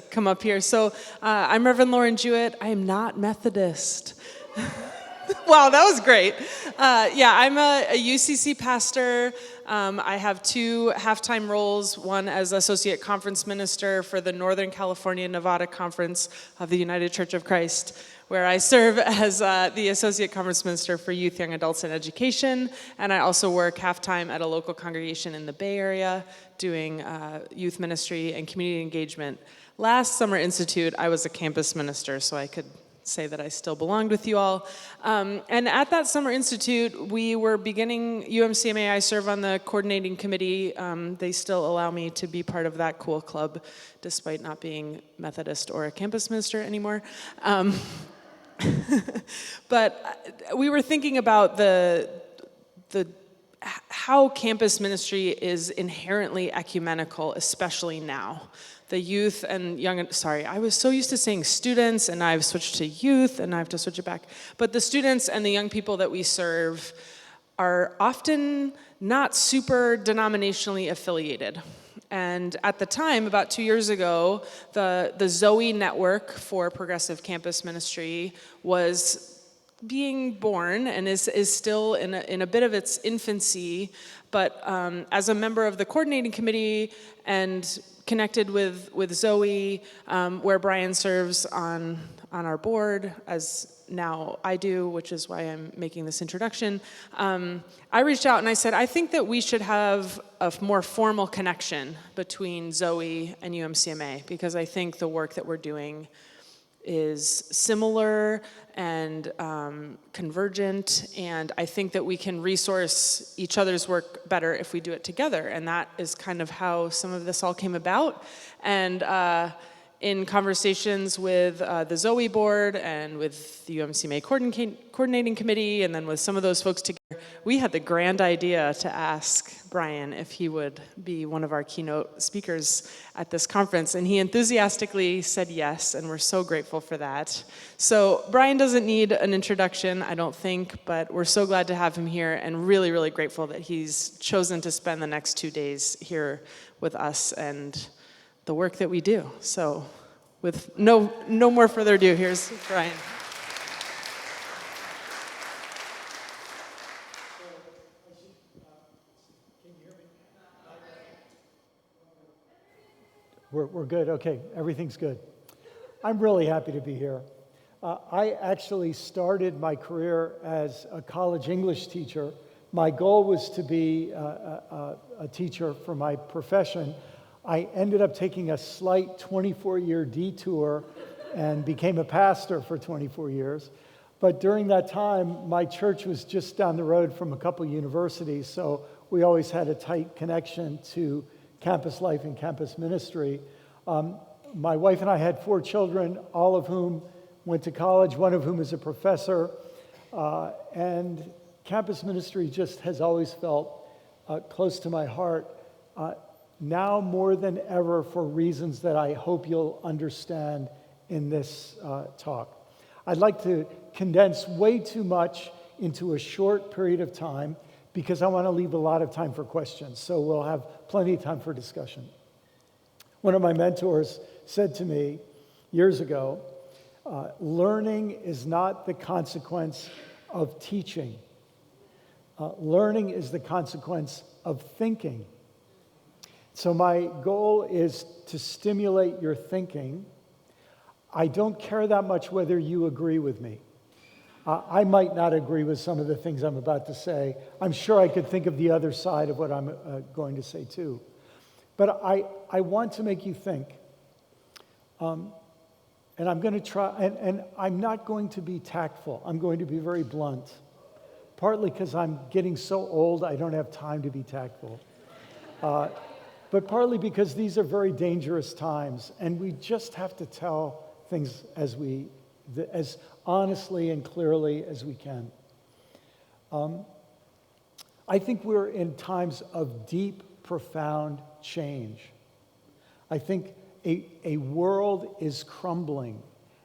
come up here. So I'm Reverend Lauren Jewett. I am not Methodist. Wow, that was great. I'm a UCC pastor. I have two half-time roles, one as Associate Conference Minister for the Northern California Nevada Conference of the United Church of Christ, where I serve as the Associate Conference Minister for Youth, Young Adults, and Education. And I also work half-time at a local congregation in the Bay Area doing youth ministry and community engagement. Last Summer Institute, I was a campus minister, so I could say that I still belonged with you all. And at that Summer Institute, we were beginning, UMCMA, I serve on the coordinating committee. They still allow me to be part of that cool club, despite not being Methodist or a campus minister anymore. But we were thinking about how campus ministry is inherently ecumenical, especially now. The youth and young, I was so used to saying students, and I've switched to youth, and I have to switch it back. But the students and the young people that we serve are often not super denominationally affiliated. And at the time, about 2 years ago, the Zoe Network for Progressive Campus Ministry was being born and is still in a bit of its infancy. But as a member of the coordinating committee and connected with Zoe, where Brian serves on our board, as now I do, which is why I'm making this introduction, I reached out and I said, I think that we should have a more formal connection between Zoe and UMCMA, because I think the work that we're doing is similar and convergent, and I think that we can resource each other's work better if we do it together, and that is kind of how some of this all came about. And in conversations with the Zoe board and with the UMCMA coordinating committee, and then with some of those folks together, we had the grand idea to ask Brian if he would be one of our keynote speakers at this conference, and he enthusiastically said yes, and we're so grateful for that. So Brian doesn't need an introduction, I don't think, but we're so glad to have him here, and really, really grateful that he's chosen to spend the next 2 days here with us and the work that we do. So with no more further ado, here's Brian. We're good, okay, everything's good. I'm really happy to be here. I actually started my career as a college English teacher. My goal was to be a teacher for my profession. I ended up taking a slight 24-year detour and became a pastor for 24 years. But during that time, my church was just down the road from a couple universities, so we always had a tight connection to campus life and campus ministry. My wife and I had 4 children, all of whom went to college, one of whom is a professor, and campus ministry just has always felt close to my heart. Now more than ever, for reasons that I hope you'll understand in this talk. I'd like to condense way too much into a short period of time because I want to leave a lot of time for questions, so we'll have plenty of time for discussion. One of my mentors said to me years ago, learning is not the consequence of teaching. Learning is the consequence of thinking. So my goal is to stimulate your thinking. I don't care that much whether you agree with me. I might not agree with some of the things I'm about to say. I'm sure I could think of the other side of what I'm going to say too. But I want to make you think. And I'm going to try, and I'm not going to be tactful. I'm going to be very blunt. Partly because I'm getting so old, I don't have time to be tactful. But partly because these are very dangerous times, and we just have to tell things as honestly and clearly as we can. I think we're in times of deep, profound change. I think a world is crumbling,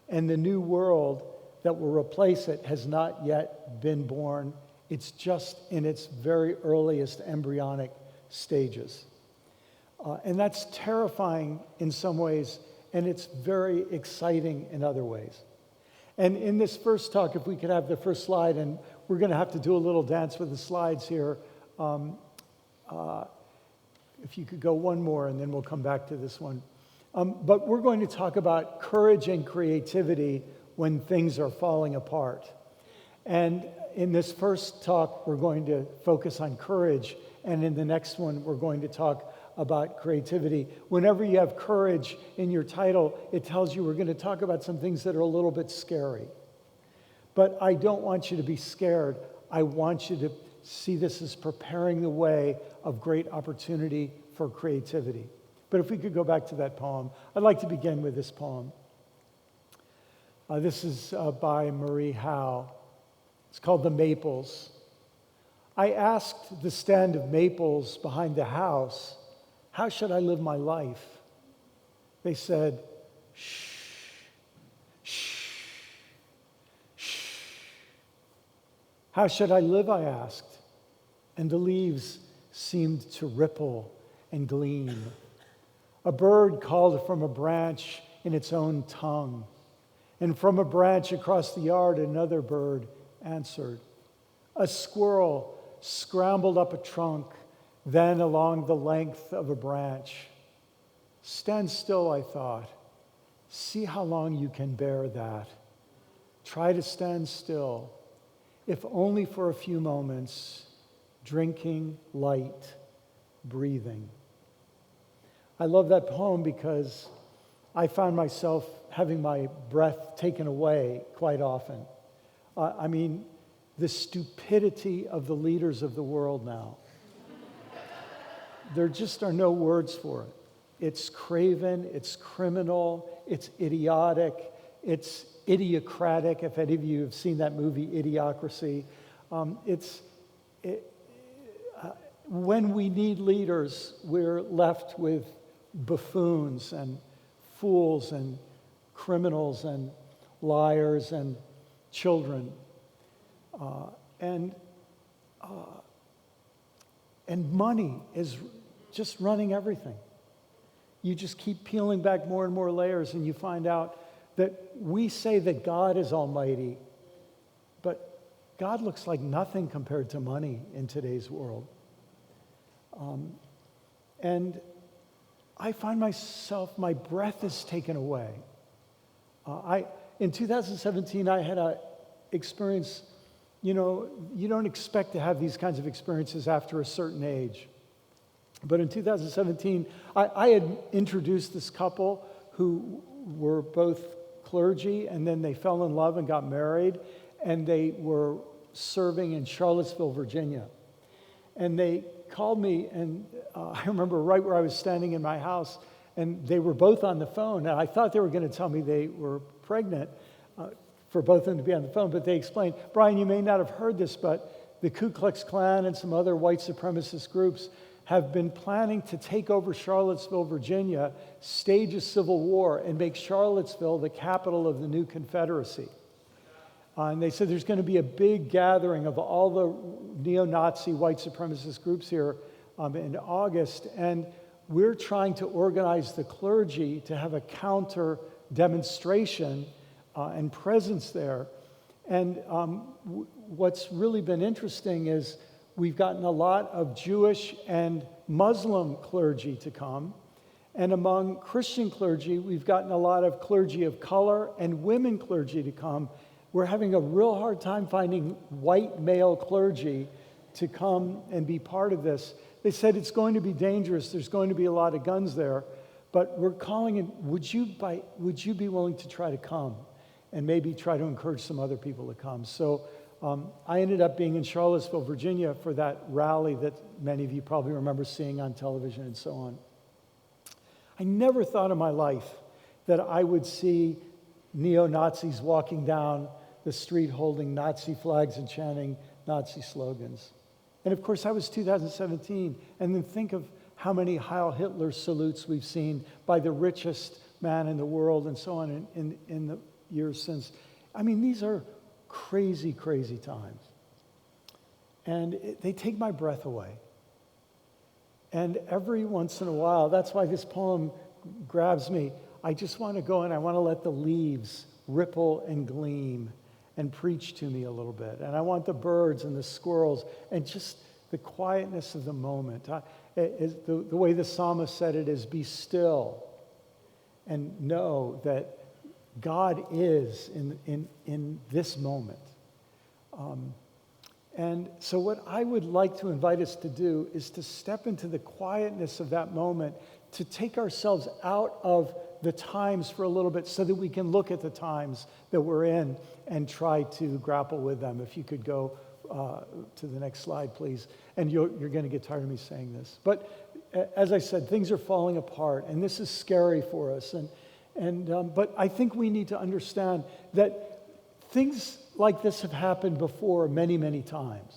and the new world that will replace it has not yet been born. It's just in its very earliest embryonic stages. And that's terrifying in some ways and it's very exciting in other ways. And in this first talk, if we could have the first slide, and we're going to have to do a little dance with the slides here. If you could go one more, and then we'll come back to this one. But we're going to talk about courage and creativity when things are falling apart. And in this first talk, we're going to focus on courage, and in the next one, we're going to talk about creativity. Whenever you have courage in your title, it tells you we're going to talk about some things that are a little bit scary. But I don't want you to be scared. I want you to see this as preparing the way of great opportunity for creativity. But if we could go back to that poem, I'd like to begin with this poem. This is by Marie Howe. It's called The Maples. I asked the stand of maples behind the house, how should I live my life? They said, shh, shh, shh. How should I live, I asked, and the leaves seemed to ripple and gleam. A bird called from a branch in its own tongue, and from a branch across the yard another bird answered. A squirrel scrambled up a trunk, then along the length of a branch. Stand still, I thought. See how long you can bear that. Try to stand still, if only for a few moments, drinking light, breathing. I love that poem because I found myself having my breath taken away quite often. I mean, the stupidity of the leaders of the world now. There just are no words for it. It's craven, it's criminal, it's idiotic, it's idiocratic, if any of you have seen that movie, Idiocracy. When we need leaders, we're left with buffoons and fools and criminals and liars and children. And money is just running everything. You just keep peeling back more and more layers, and you find out that we say that God is almighty, but God looks like nothing compared to money in today's world. And I find myself, my breath is taken away. In 2017, I had an experience. You know, you don't expect to have these kinds of experiences after a certain age. But in 2017, I had introduced this couple who were both clergy, and then they fell in love and got married, and they were serving in Charlottesville, Virginia. And they called me, and I remember right where I was standing in my house, and they were both on the phone, and I thought they were going to tell me they were pregnant, for both of them to be on the phone, but they explained, Brian, you may not have heard this, but the Ku Klux Klan and some other white supremacist groups have been planning to take over Charlottesville, Virginia, stage a civil war, and make Charlottesville the capital of the new Confederacy. And they said there's going to be a big gathering of all the neo-Nazi white supremacist groups here in August, and we're trying to organize the clergy to have a counter demonstration and presence there. And what's really been interesting is we've gotten a lot of Jewish and Muslim clergy to come. And among Christian clergy, we've gotten a lot of clergy of color and women clergy to come. We're having a real hard time finding white male clergy to come and be part of this. They said it's going to be dangerous. There's going to be a lot of guns there. But we're calling it, would you be willing to try to come? And maybe try to encourage some other people to come. So I ended up being in Charlottesville, Virginia for that rally that many of you probably remember seeing on television and so on. I never thought in my life that I would see neo-Nazis walking down the street holding Nazi flags and chanting Nazi slogans. And of course, that was 2017. And then think of how many Heil Hitler salutes we've seen by the richest man in the world and so on in the years since. I mean, these are crazy, crazy times. And they take my breath away. And every once in a while, that's why this poem grabs me. I just want to go and I want to let the leaves ripple and gleam and preach to me a little bit. And I want the birds and the squirrels and just the quietness of the moment. The way the psalmist said it is, be still and know that God is in this moment. And so what I would like to invite us to do is to step into the quietness of that moment, to take ourselves out of the times for a little bit so that we can look at the times that we're in and try to grapple with them. If you could go to the next slide, please. And you're going to get tired of me saying this. But as I said, things are falling apart, and this is scary for us. But I think we need to understand that things like this have happened before many, many times.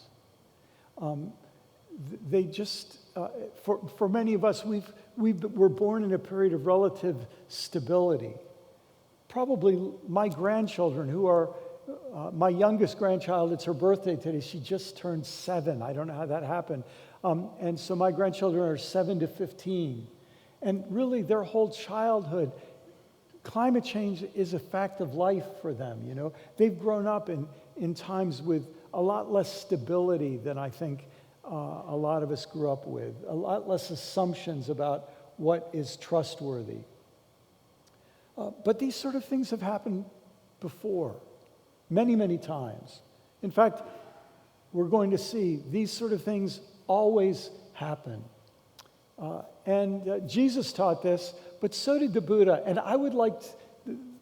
They just, for many of us, we're born in a period of relative stability. Probably my grandchildren, who are my youngest grandchild, it's her birthday today. She just turned 7. I don't know how that happened. And so my grandchildren are 7 to 15. And really, their whole childhood, climate change is a fact of life for them, you know. They've grown up in times with a lot less stability than I think a lot of us grew up with, a lot less assumptions about what is trustworthy. But these sort of things have happened before, many, many times. In fact, we're going to see these sort of things always happen. And Jesus taught this, but so did the Buddha. And I would like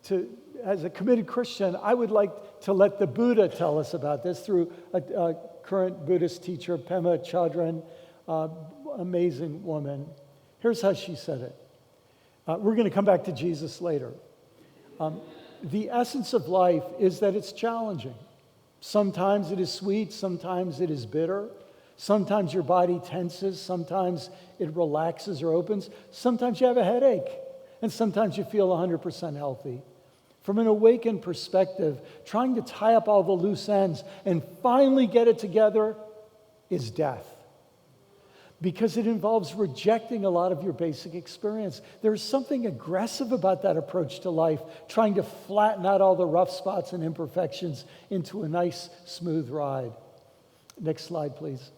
to, as a committed Christian, I would like to let the Buddha tell us about this through a current Buddhist teacher, Pema Chodron, amazing woman. Here's how she said it. We're going to come back to Jesus later. The essence of life is that it's challenging. Sometimes it is sweet, sometimes it is bitter. Sometimes your body tenses, sometimes it relaxes or opens. Sometimes you have a headache, and sometimes you feel 100% healthy. From an awakened perspective, trying to tie up all the loose ends and finally get it together is death. Because it involves rejecting a lot of your basic experience. There's something aggressive about that approach to life, trying to flatten out all the rough spots and imperfections into a nice, smooth ride. Next slide, please.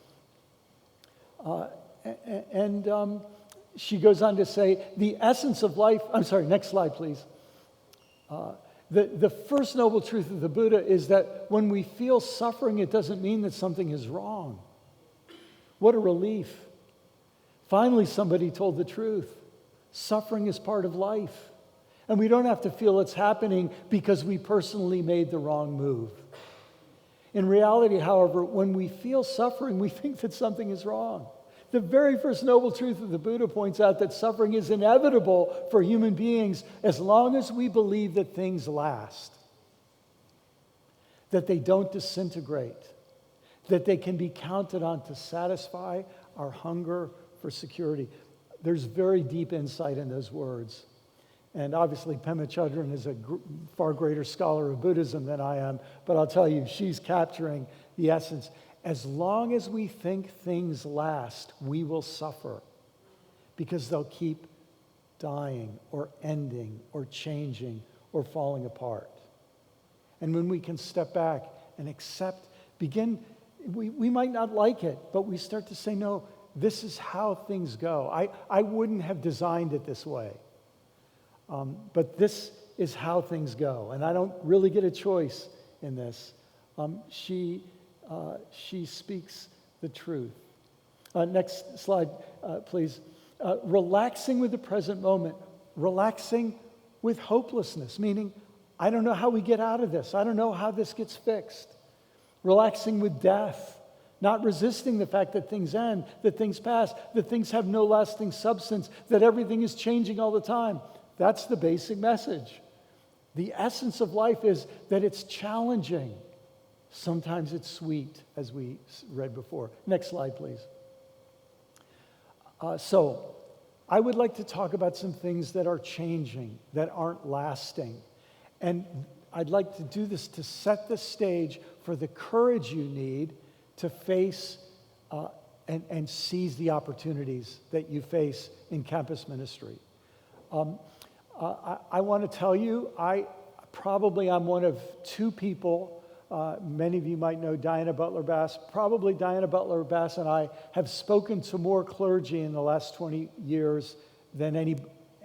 She goes on to say, the essence of life, next slide, please. The first noble truth of the Buddha is that when we feel suffering, it doesn't mean that something is wrong. What a relief. Finally, somebody told the truth. Suffering is part of life. And we don't have to feel it's happening because we personally made the wrong move. In reality, however, when we feel suffering, we think that something is wrong. The very first noble truth of the Buddha points out that suffering is inevitable for human beings as long as we believe that things last, that they don't disintegrate, that they can be counted on to satisfy our hunger for security. There's very deep insight in those words. And obviously, Pema Chodron is a far greater scholar of Buddhism than I am, but I'll tell you, she's capturing the essence. As long as we think things last, we will suffer because they'll keep dying or ending or changing or falling apart. And when we can step back and accept, we might not like it, but we start to say, no, this is how things go. I wouldn't have designed it this way. But this is how things go. And I don't really get a choice in this. She speaks the truth. Next slide, please. Relaxing with the present moment. Relaxing with hopelessness, meaning, I don't know how we get out of this. I don't know how this gets fixed. Relaxing with death. Not resisting the fact that things end, that things pass, that things have no lasting substance, that everything is changing all the time. That's the basic message. The essence of life is that it's challenging. Sometimes it's sweet, as we read before. Next slide, please. So, I would like to talk about some things that are changing, that aren't lasting. And I'd like to do this to set the stage for the courage you need to face and seize the opportunities that you face in campus ministry. I want to tell you, I'm one of two people. Many of you might know Diana Butler Bass. Probably Diana Butler Bass and I have spoken to more clergy in the last 20 years than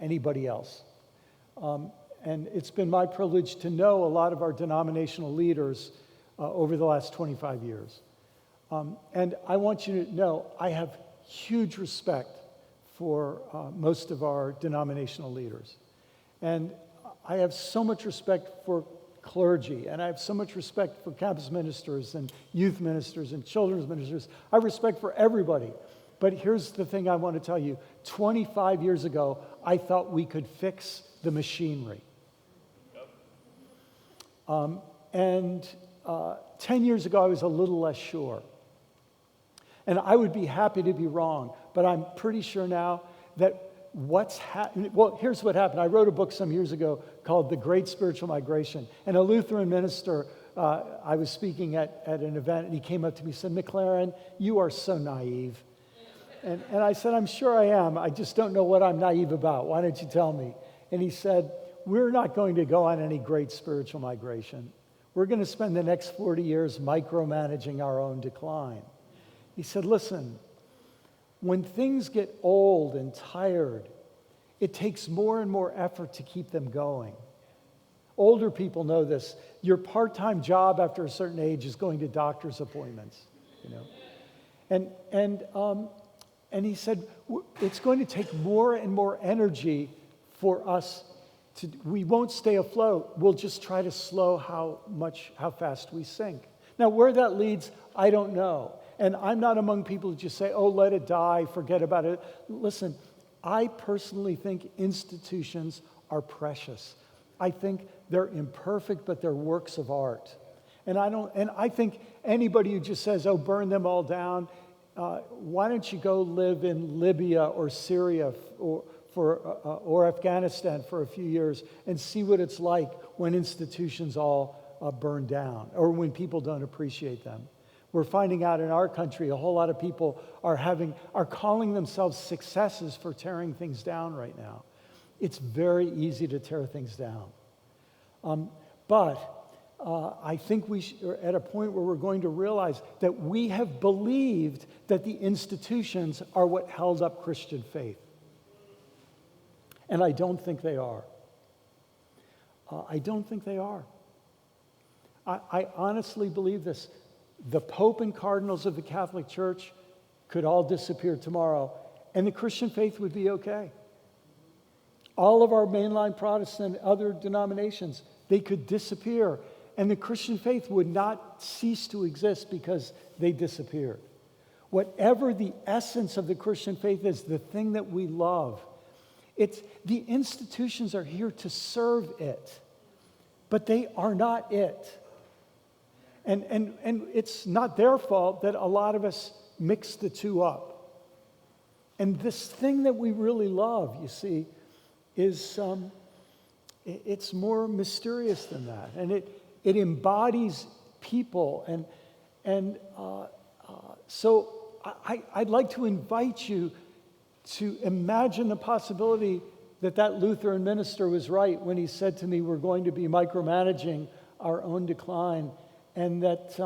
anybody else. And it's been my privilege to know a lot of our denominational leaders over the last 25 years. And I want you to know I have huge respect for most of our denominational leaders. And I have so much respect for clergy, and I have so much respect for campus ministers and youth ministers and children's ministers. I have respect for everybody. But here's the thing I want to tell you. 25 years ago, I thought we could fix the machinery. 10 years ago, I was a little less sure. And I would be happy to be wrong, but I'm pretty sure now that here's what happened. I wrote a book some years ago called The Great Spiritual Migration. And a Lutheran minister, I was speaking at an event, and he came up to me and said, "McLaren, you are so naive." And I said, "I'm sure I am. I just don't know what I'm naive about. Why don't you tell me?" And he said, "We're not going to go on any great spiritual migration. We're going to spend the next 40 years micromanaging our own decline." He said, "Listen, when things get old and tired, it takes more and more effort to keep them going. Older people know this. Your part-time job after a certain age is going to doctor's appointments, you know." And he said, it's going to take more and more energy for us we won't stay afloat. We'll just try to slow how fast we sink. Now, where that leads, I don't know. And I'm not among people who just say, "Oh, let it die, forget about it." Listen, I personally think institutions are precious. I think they're imperfect, but they're works of art. And I think anybody who just says, "Oh, burn them all down," why don't you go live in Libya or Syria or Afghanistan for a few years and see what it's like when institutions all burn down or when people don't appreciate them. We're finding out in our country a whole lot of people are calling themselves successes for tearing things down right now. It's very easy to tear things down. But I think we're at a point where we're going to realize that we have believed that the institutions are what held up Christian faith. And I don't think they are. I don't think they are. I honestly believe this. The Pope and cardinals of the Catholic Church could all disappear tomorrow, and the Christian faith would be okay. All of our mainline Protestant and other denominations, they could disappear, and the Christian faith would not cease to exist because they disappeared. Whatever the essence of the Christian faith is, the thing that we love, the institutions are here to serve it, but they are not it. And it's not their fault that a lot of us mix the two up. And this thing that we really love, you see, is it's more mysterious than that. And it embodies people. So I'd like to invite you to imagine the possibility that Lutheran minister was right when he said to me, we're going to be micromanaging our own decline, and that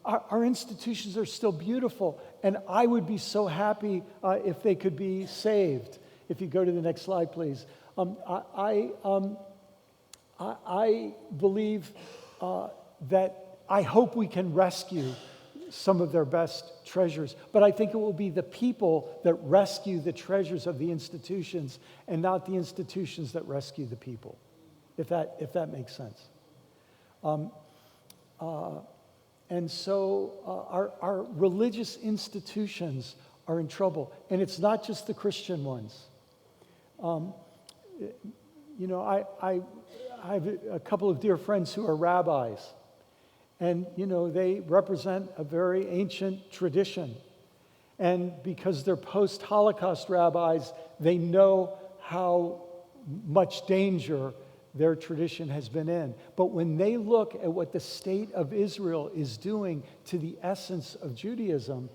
our institutions are still beautiful, and I would be so happy if they could be saved. If you go to the next slide, please. I believe that I hope we can rescue some of their best treasures, but I think it will be the people that rescue the treasures of the institutions and not the institutions that rescue the people, if that makes sense. And so our religious institutions are in trouble, and it's not just the Christian ones. I have a couple of dear friends who are rabbis, and they represent a very ancient tradition, and because they're post-Holocaust rabbis, they know how much danger their tradition has been in. But when they look at what the state of Israel is doing to the essence of Judaism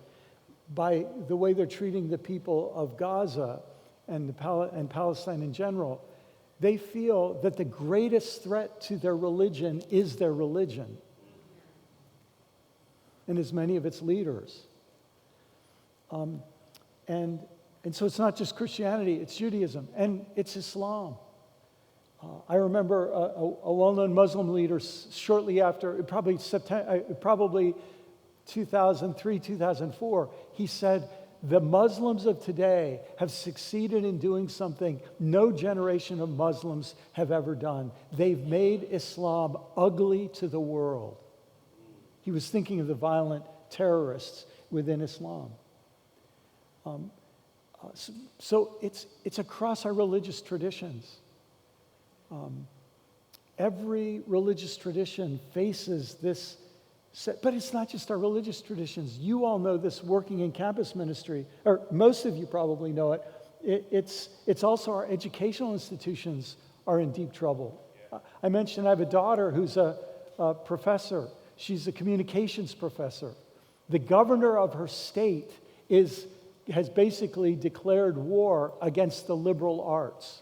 by the way they're treating the people of Gaza and Palestine in general, They feel that the greatest threat to their religion is their religion, and as many of its leaders. And so it's not just Christianity, it's Judaism, and it's Islam. I remember a well-known Muslim leader shortly after, probably 2003, 2004, he said, the Muslims of today have succeeded in doing something no generation of Muslims have ever done. They've made Islam ugly to the world. He was thinking of the violent terrorists within Islam. So it's across our religious traditions. Every religious tradition faces this, but it's not just our religious traditions. You all know this working in campus ministry, or most of you probably know it. It's also our educational institutions are in deep trouble. I mentioned I have a daughter who's a professor. She's a communications professor. The governor of her state has basically declared war against the liberal arts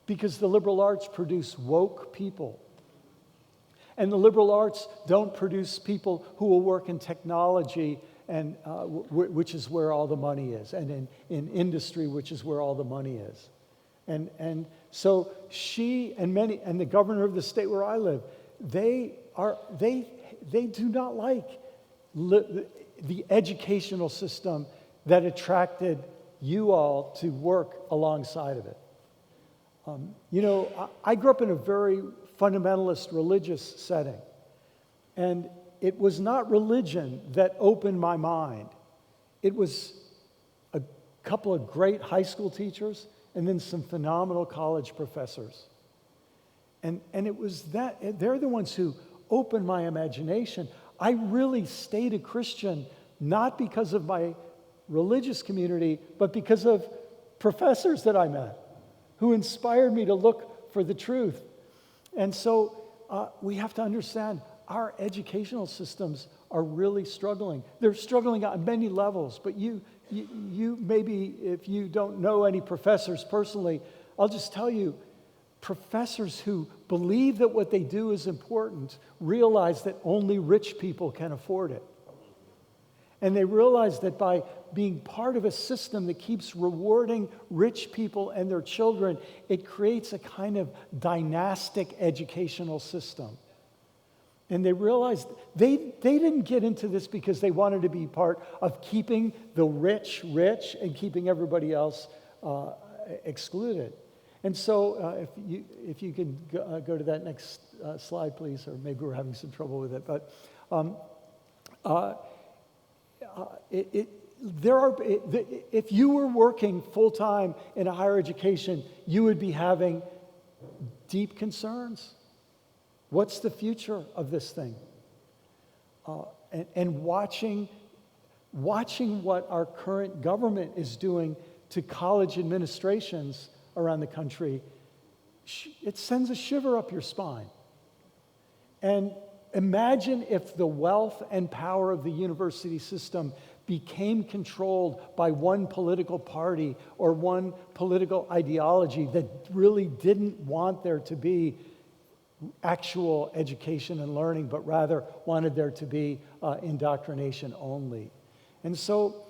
because the liberal arts produce woke people. And the liberal arts don't produce people who will work in technology, and which is where all the money is, and in industry, which is where all the money is. And so she and the governor of the state where I live, they do not like the educational system that attracted you all to work alongside of it. I grew up in a very fundamentalist religious setting, and it was not religion that opened my mind. It was a couple of great high school teachers and then some phenomenal college professors. And it was that, they're the ones who opened my imagination. I really stayed a Christian, not because of my religious community, but because of professors that I met who inspired me to look for the truth. And so we have to understand our educational systems are really struggling. They're struggling on many levels, but you maybe, if you don't know any professors personally, I'll just tell you, professors who believe that what they do is important realize that only rich people can afford it. And they realize that by being part of a system that keeps rewarding rich people and their children, it creates a kind of dynastic educational system. And they realized they didn't get into this because they wanted to be part of keeping the rich rich and keeping everybody else excluded. And so if you can go to that next slide, please, or maybe we're having some trouble with it. But if you were working full-time in a higher education, you would be having deep concerns. What's the future of this thing? And watching what our current government is doing to college administrations around the country, it sends a shiver up your spine. And imagine if the wealth and power of the university system became controlled by one political party or one political ideology that really didn't want there to be actual education and learning, but rather wanted there to be indoctrination only. And so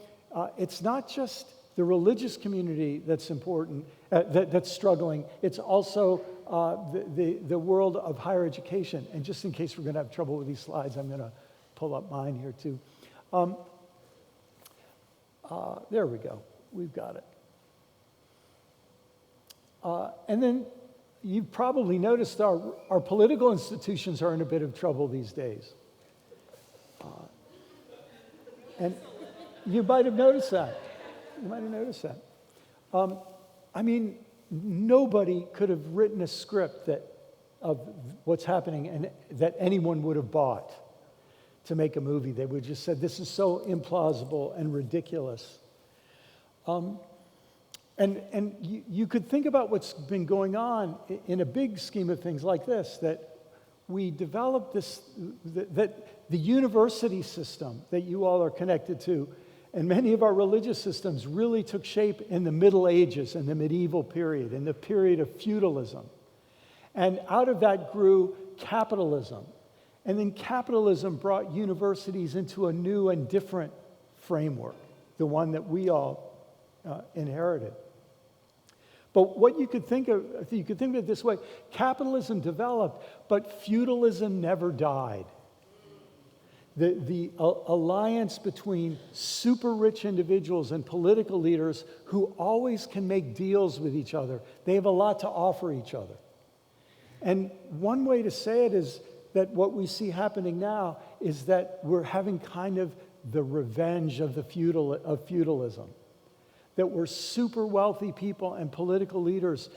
it's not just the religious community that's important, that's struggling, it's also the world of higher education. And just in case we're going to have trouble with these slides, I'm going to pull up mine here too. There we go. We've got it. And then you've probably noticed our political institutions are in a bit of trouble these days. And you might have noticed that. I mean, nobody could have written a script of what's happening and that anyone would have bought to make a movie. They would have just said, this is so implausible and ridiculous. And you could think about what's been going on in a big scheme of things like this, that we developed this, that the university system that you all are connected to And many of our religious systems really took shape in the Middle Ages and the medieval period, in the period of feudalism. And out of that grew capitalism. And then capitalism brought universities into a new and different framework, the one that we all inherited. But what you could think of it this way: capitalism developed, but feudalism never died. The alliance between super rich individuals and political leaders who always can make deals with each other. They have a lot to offer each other. And one way to say it is that what we see happening now is that we're having kind of the revenge of feudalism. That we're super wealthy people and political leaders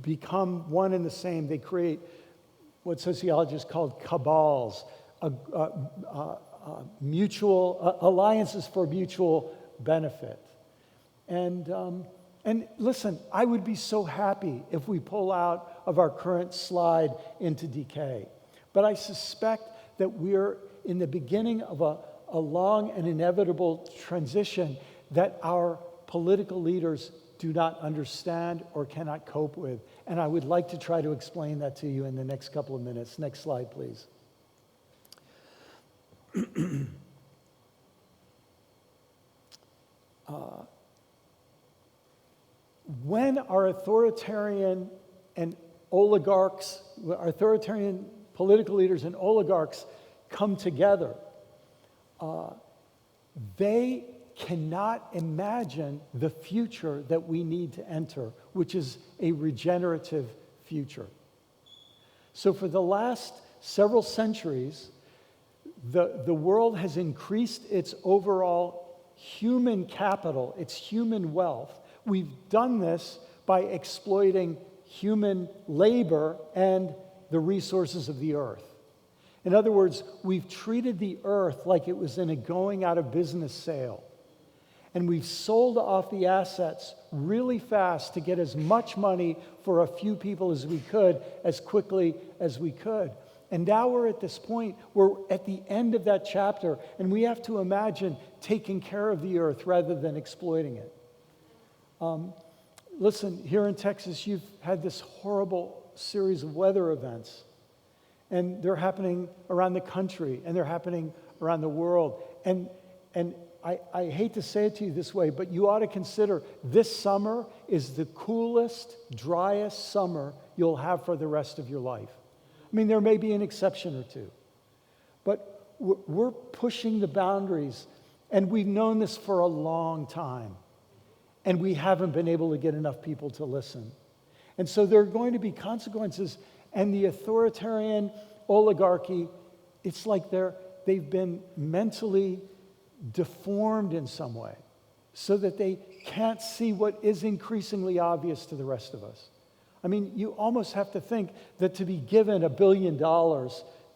become one and the same. They create what sociologists call cabals, mutual alliances for mutual benefit. And listen, I would be so happy if we pull out of our current slide into decay. But I suspect that we're in the beginning of a long and inevitable transition that our political leaders do not understand or cannot cope with. And I would like to try to explain that to you in the next couple of minutes. Next slide, please. When our authoritarian political leaders and oligarchs come together, they cannot imagine the future that we need to enter, which is a regenerative future. So for the last several centuries, the world has increased its overall human capital, its human wealth. We've done this by exploiting human labor and the resources of the earth. In other words, we've treated the earth like it was in a going out of business sale. And we've sold off the assets really fast to get as much money for a few people as we could, as quickly as we could. And now we're at this point, we're at the end of that chapter, and we have to imagine taking care of the earth rather than exploiting it. Listen, here in Texas, you've had this horrible series of weather events. And they're happening around the country, and they're happening around the world. And I hate to say it to you this way, but you ought to consider this summer is the coolest, driest summer you'll have for the rest of your life. I mean, there may be an exception or two. But we're pushing the boundaries, and we've known this for a long time. And we haven't been able to get enough people to listen. And so there are going to be consequences. And the authoritarian oligarchy, it's like they've been mentally deformed in some way so that they can't see what is increasingly obvious to the rest of us. I mean, you almost have to think that to be given $1 billion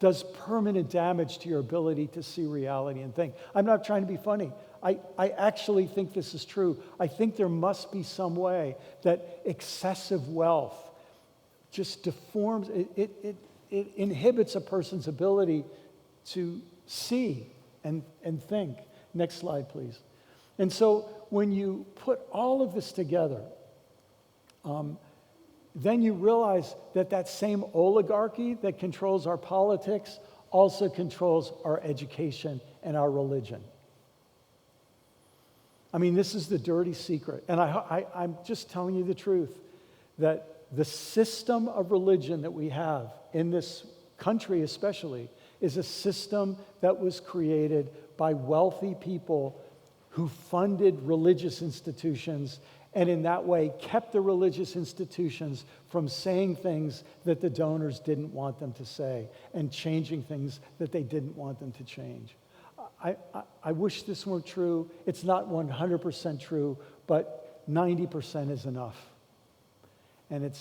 does permanent damage to your ability to see reality and think. I'm not trying to be funny. I actually think this is true. I think there must be some way that excessive wealth just deforms, it inhibits a person's ability to see and think. Next slide, please. And so when you put all of this together, then you realize that that same oligarchy that controls our politics also controls our education and our religion. I mean, this is the dirty secret. And I'm just telling you the truth, that the system of religion that we have in this country especially is a system that was created by wealthy people who funded religious institutions and in that way kept the religious institutions from saying things that the donors didn't want them to say and changing things that they didn't want them to change. I wish this weren't true. It's not 100% true, but 90% is enough. And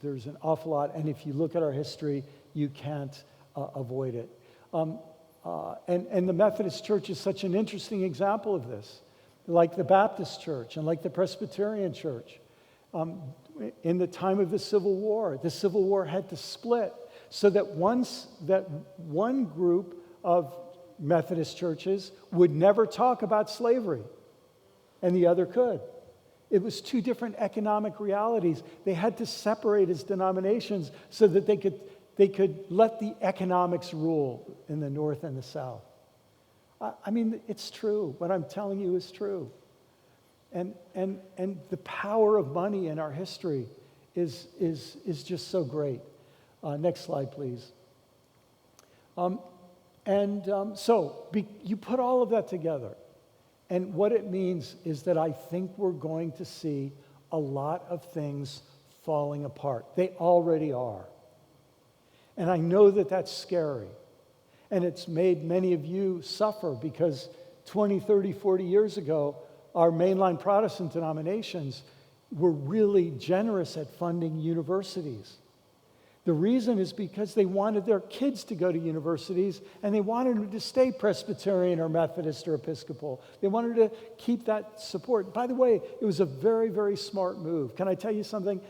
there's an awful lot, and if you look at our history, you can't avoid it. And the Methodist Church is such an interesting example of this, like the Baptist Church and like the Presbyterian Church. In the time of the Civil War had to split so that one group of Methodist churches would never talk about slavery, and the other could. It was two different economic realities. They had to separate as denominations so that they could let the economics rule in the North and the South. I mean, it's true. What I'm telling you is true. And the power of money in our history is just so great. Next slide, please. You put all of that together. And what it means is that I think we're going to see a lot of things falling apart. They already are. And I know that that's scary. And it's made many of you suffer because 20, 30, 40 years ago, our mainline Protestant denominations were really generous at funding universities. The reason is because they wanted their kids to go to universities and they wanted them to stay Presbyterian or Methodist or Episcopal. They wanted to keep that support. By the way, it was a very, very smart move. Can I tell you something?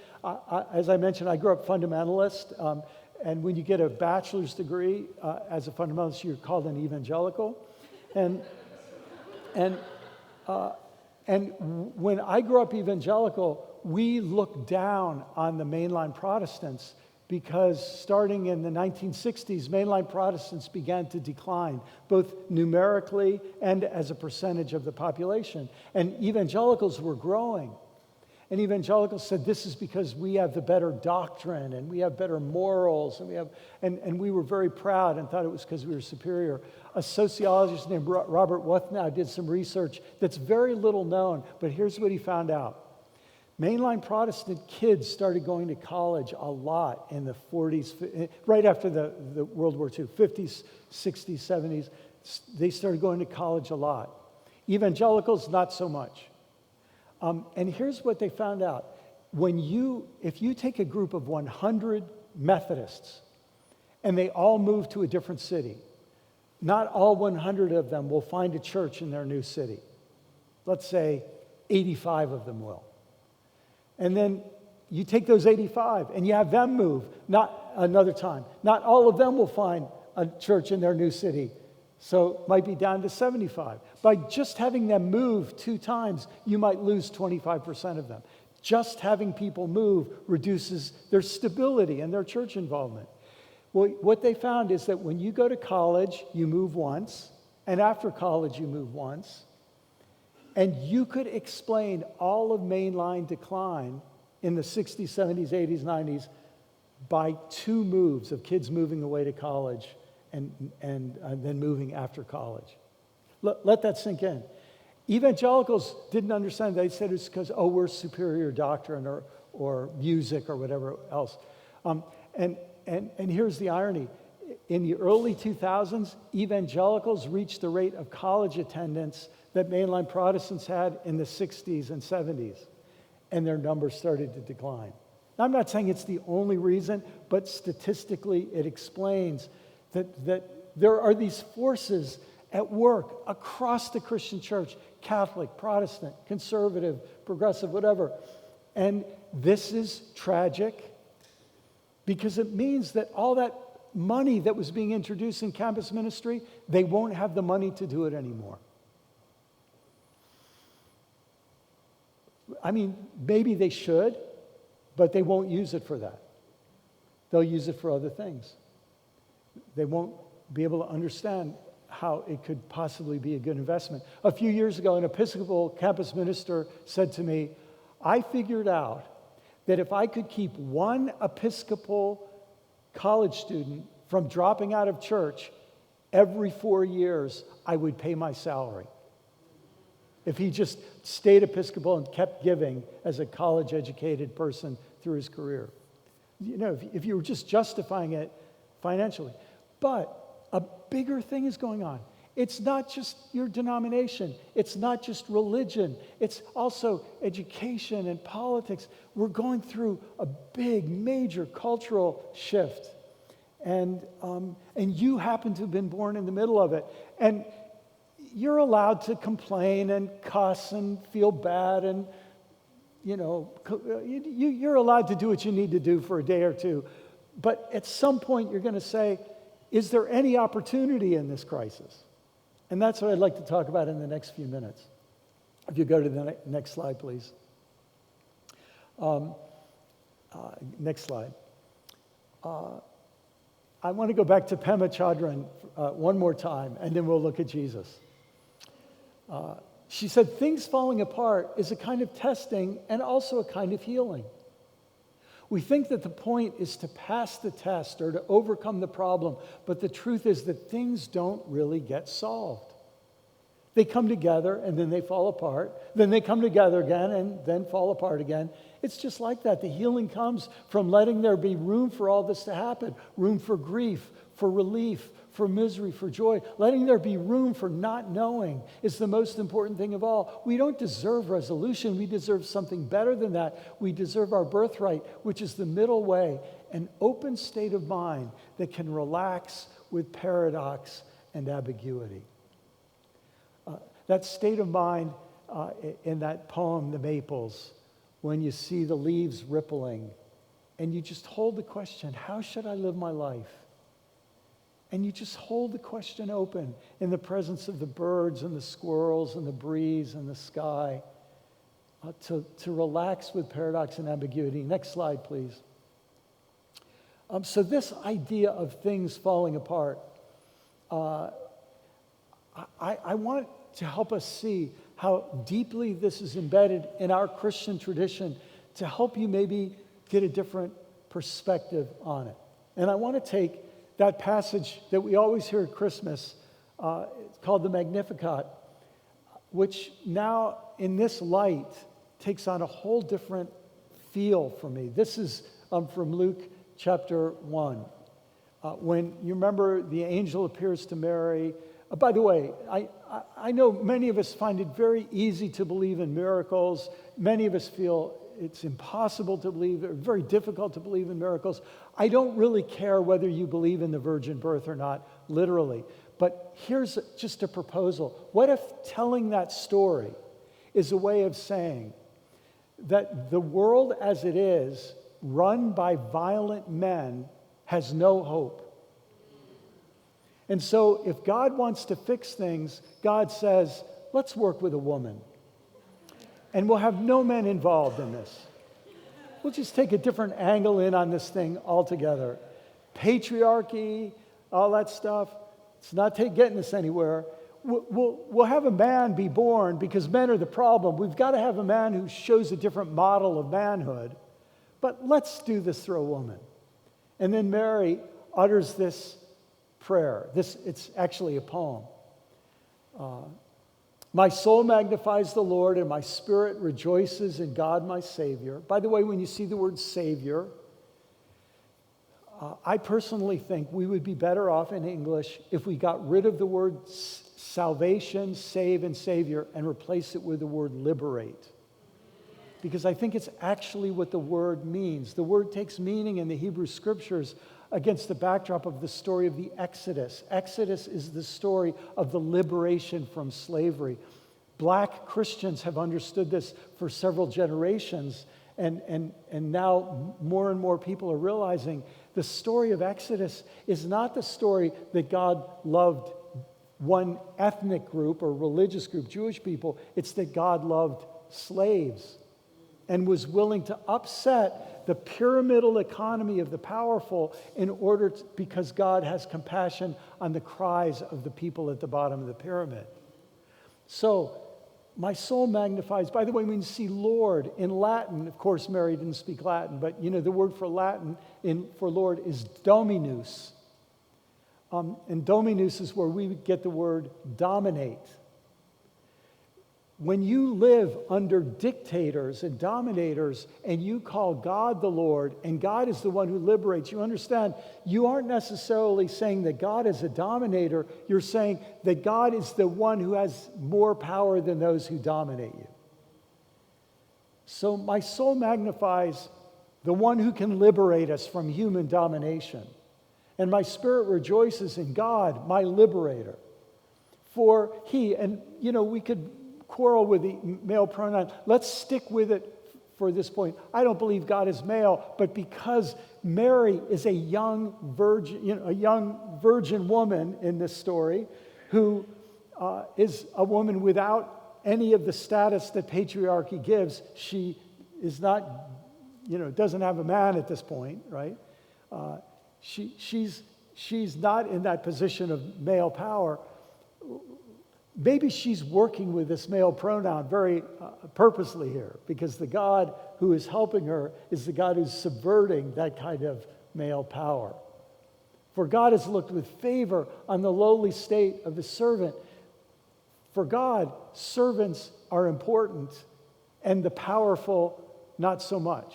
As I mentioned, I grew up fundamentalist. And when you get a bachelor's degree as a fundamentalist, you're called an evangelical. And when I grew up evangelical, we looked down on the mainline Protestants because starting in the 1960s, mainline Protestants began to decline, both numerically and as a percentage of the population. And evangelicals were growing. And evangelicals said, this is because we have the better doctrine and we have better morals and we were very proud and thought it was because we were superior. A sociologist named Robert Wuthnow did some research that's very little known, but here's what he found out. Mainline Protestant kids started going to college a lot in the 40s, right after the World War II, 50s, 60s, 70s. They started going to college a lot. Evangelicals, not so much. And here's what they found out. If you take a group of 100 Methodists and they all move to a different city, not all 100 of them will find a church in their new city. Let's say 85 of them will. And then you take those 85 and you have them move, not another time. Not all of them will find a church in their new city. So it might be down to 75. By just having them move 2 times, you might lose 25% of them. Just having people move reduces their stability and their church involvement. Well, what they found is that when you go to college, you move once, and after college, you move once. And you could explain all of mainline decline in the 60s, 70s, 80s, 90s by 2 moves of kids moving away to college and then moving after college. Let that sink in. Evangelicals didn't understand. They said it's because, we're superior doctrine or music or whatever else. And here's the irony. In the early 2000s, evangelicals reached the rate of college attendance that mainline Protestants had in the 60s and 70s, and their numbers started to decline. Now, I'm not saying it's the only reason, but statistically it explains that there are these forces at work across the Christian church, Catholic, Protestant, conservative, progressive, whatever. And this is tragic because it means that all that money that was being introduced in campus ministry, they won't have the money to do it anymore. I mean, maybe they should, but they won't use it for that. They'll use it for other things. They won't be able to understand how it could possibly be a good investment. A few years ago, an Episcopal campus minister said to me, I figured out that if I could keep one Episcopal college student from dropping out of church every 4 years, I would pay my salary. If he just stayed Episcopal and kept giving as a college-educated person through his career. You know, if you were just justifying it financially. But a bigger thing is going on. It's not just your denomination. It's not just religion. It's also education and politics. We're going through a big, major cultural shift. And you happen to have been born in the middle of it. And you're allowed to complain and cuss and feel bad and, you're allowed to do what you need to do for a day or two. But at some point you're going to say, is there any opportunity in this crisis? And that's what I'd like to talk about in the next few minutes. If you go to the next slide, please. Next slide. I want to go back to Pema Chodron one more time, and then we'll look at Jesus. She said, things falling apart is a kind of testing and also a kind of healing. We think that the point is to pass the test or to overcome the problem, but the truth is that things don't really get solved. They come together and then they fall apart. Then they come together again and then fall apart again. It's just like that. The healing comes from letting there be room for all this to happen. Room for grief, for relief, for misery, for joy. Letting there be room for not knowing is the most important thing of all. We don't deserve resolution. We deserve something better than that. We deserve our birthright, which is the middle way, an open state of mind that can relax with paradox and ambiguity. That state of mind in that poem, The Maples, when you see the leaves rippling and you just hold the question, how should I live my life? And you just hold the question open in the presence of the birds and the squirrels and the breeze and the sky to relax with paradox and ambiguity. Next slide, please. So this idea of things falling apart, I want to help us see how deeply this is embedded in our Christian tradition to help you maybe get a different perspective on it. And I want to take that passage that we always hear at Christmas, it's called the Magnificat, which now in this light takes on a whole different feel for me. This is from Luke chapter 1. When you remember the angel appears to Mary. By the way, I know many of us find it very easy to believe in miracles. Many of us feel it's impossible to believe, or very difficult to believe in miracles. I don't really care whether you believe in the virgin birth or not, literally. But here's just a proposal. What if telling that story is a way of saying that the world as it is, run by violent men, has no hope? And so if God wants to fix things, God says, let's work with a woman. And we'll have no men involved in this. We'll just take a different angle in on this thing altogether. Patriarchy, all that stuff, it's not getting us anywhere. We'll have a man be born because men are the problem. We've got to have a man who shows a different model of manhood. But let's do this through a woman. And then Mary utters this prayer. It's actually a poem. My soul magnifies the Lord, and my spirit rejoices in God my Savior. By the way, when you see the word Savior, I personally think we would be better off in English if we got rid of the word salvation, save, and Savior and replaced it with the word liberate. Because I think it's actually what the word means. The word takes meaning in the Hebrew Scriptures against the backdrop of the story of the Exodus. Exodus is the story of the liberation from slavery. Black Christians have understood this for several generations, and now more and more people are realizing the story of Exodus is not the story that God loved one ethnic group or religious group, Jewish people. It's that God loved slaves and was willing to upset the pyramidal economy of the powerful because God has compassion on the cries of the people at the bottom of the pyramid. So, my soul magnifies. By the way, when you see Lord in Latin, of course, Mary didn't speak Latin, but you know the word for Latin for Lord is Dominus. And Dominus is where we get the word dominate. When you live under dictators and dominators and you call God the Lord and God is the one who liberates, you understand you aren't necessarily saying that God is a dominator. You're saying that God is the one who has more power than those who dominate you. So my soul magnifies the one who can liberate us from human domination. And my spirit rejoices in God, my liberator. For he, and you know, we could quarrel with the male pronoun. Let's stick with it for this point. I don't believe God is male, but because Mary is a young virgin woman in this story who is a woman without any of the status that patriarchy gives. She is not, doesn't have a man at this point, right? She's not in that position of male power. Maybe she's working with this male pronoun very purposely here, because the God who is helping her is the God who's subverting that kind of male power. For God has looked with favor on the lowly state of his servant. For God, servants are important, and the powerful not so much.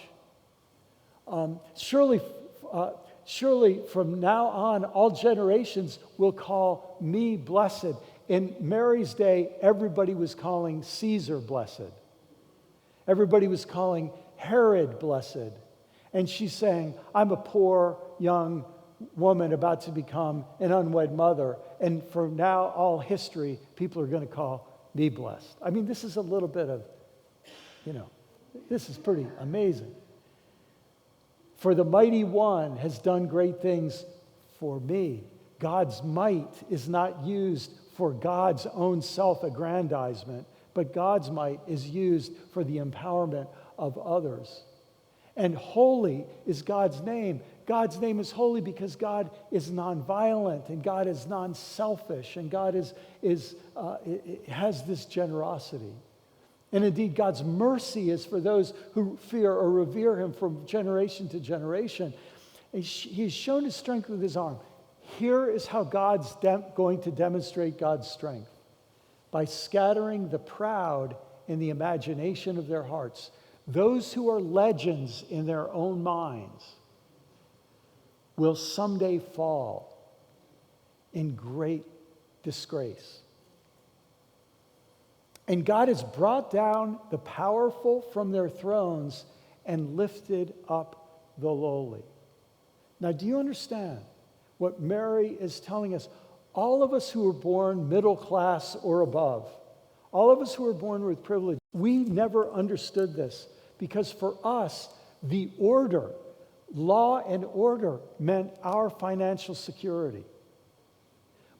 Surely from now on, all generations will call me blessed. In Mary's day, everybody was calling Caesar blessed. Everybody was calling Herod blessed. And she's saying, I'm a poor young woman about to become an unwed mother. And from now, all history, people are going to call me blessed. I mean, this is a little bit of, this is pretty amazing. For the mighty one has done great things for me. God's might is not used for God's own self-aggrandizement, but God's might is used for the empowerment of others. And holy is God's name. God's name is holy because God is nonviolent, and God is non-selfish, and God has this generosity. And indeed, God's mercy is for those who fear or revere him from generation to generation. He's shown his strength with his arm. Here is how God's going to demonstrate God's strength: by scattering the proud in the imagination of their hearts. Those who are legends in their own minds will someday fall in great disgrace. And God has brought down the powerful from their thrones and lifted up the lowly. Now, do you understand what Mary is telling us? All of us who were born middle class or above, all of us who were born with privilege, we never understood this, because for us, the order, law and order, meant our financial security.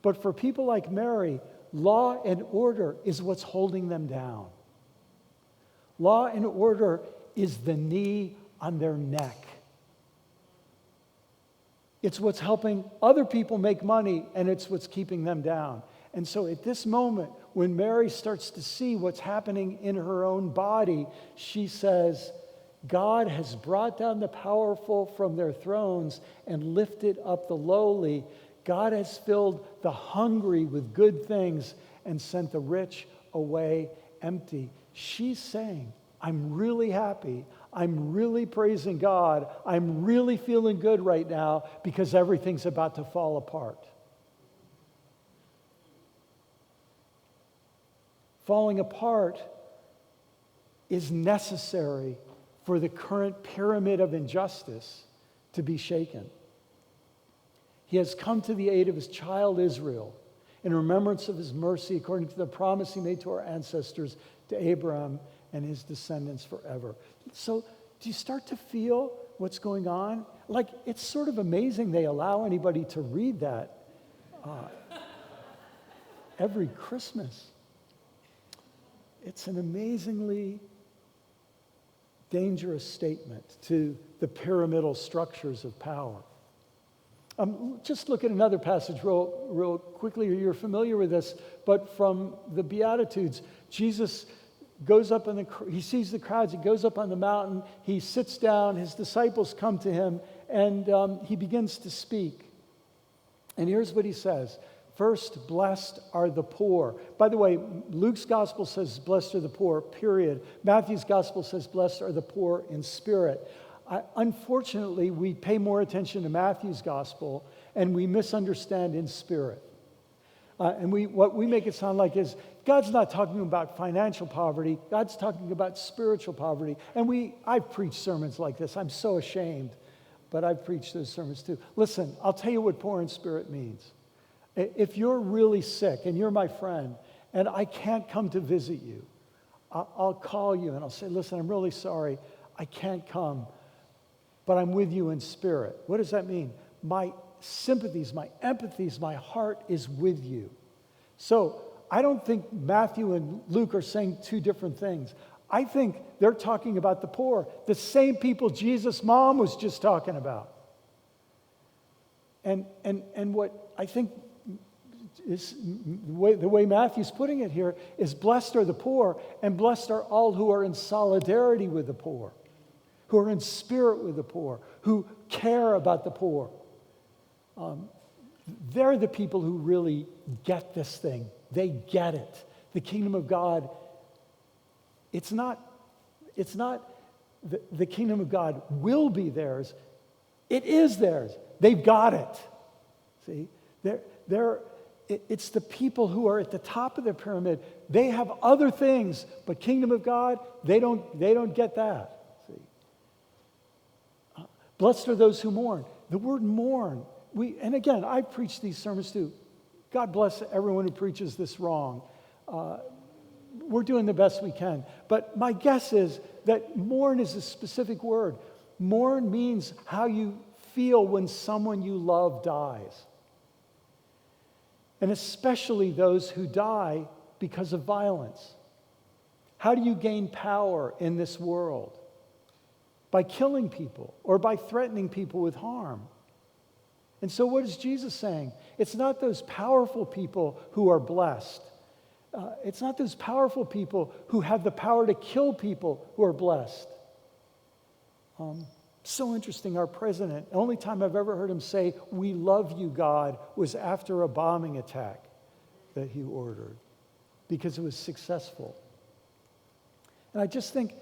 But for people like Mary, law and order is what's holding them down. Law and order is the knee on their neck. It's what's helping other people make money, and it's what's keeping them down. And so at this moment, when Mary starts to see what's happening in her own body, she says, God has brought down the powerful from their thrones and lifted up the lowly. God has filled the hungry with good things and sent the rich away empty. She's saying, I'm really happy. I'm really praising God. I'm really feeling good right now because everything's about to fall apart. Falling apart is necessary for the current pyramid of injustice to be shaken. He has come to the aid of his child Israel in remembrance of his mercy, according to the promise he made to our ancestors, to Abraham and his descendants forever. So do you start to feel what's going on? Like, it's sort of amazing they allow anybody to read that every Christmas. It's an amazingly dangerous statement to the pyramidal structures of power. Just look at another passage real quickly. You're familiar with this, but from the Beatitudes, Jesus goes up he sees the crowds, he goes up on the mountain, he sits down, his disciples come to him, and he begins to speak. And here's what he says. First, blessed are the poor. By the way, Luke's gospel says, blessed are the poor, period. Matthew's gospel says, blessed are the poor in spirit. Unfortunately, we pay more attention to Matthew's gospel, and we misunderstand in spirit. What we make it sound like is, God's not talking about financial poverty. God's talking about spiritual poverty. And I've preached sermons like this. I'm so ashamed, but I've preached those sermons too. Listen, I'll tell you what poor in spirit means. If you're really sick and you're my friend and I can't come to visit you, I'll call you and I'll say, listen, I'm really sorry. I can't come, but I'm with you in spirit. What does that mean? My sympathies, my empathies, my heart is with you. So I don't think Matthew and Luke are saying two different things. I think they're talking about the poor, the same people Jesus' mom was just talking about. And what I think is the way Matthew's putting it here is blessed are the poor, and blessed are all who are in solidarity with the poor, who are in spirit with the poor, who care about the poor. They're the people who really get this thing. They get it. The kingdom of God, it's not the kingdom of God will be theirs. It is theirs. They've got it. See? It's the people who are at the top of the pyramid. They have other things, but kingdom of God, they don't get that. See? Blessed are those who mourn. The word mourn, and again, I preach these sermons too. God bless everyone who preaches this wrong. We're doing the best we can. But my guess is that mourn is a specific word. Mourn means how you feel when someone you love dies. And especially those who die because of violence. How do you gain power in this world? By killing people or by threatening people with harm. And so what is Jesus saying? It's not those powerful people who are blessed. It's not those powerful people who have the power to kill people who are blessed. So interesting, our president, the only time I've ever heard him say, "We love you, God," was after a bombing attack that he ordered because it was successful. And I just think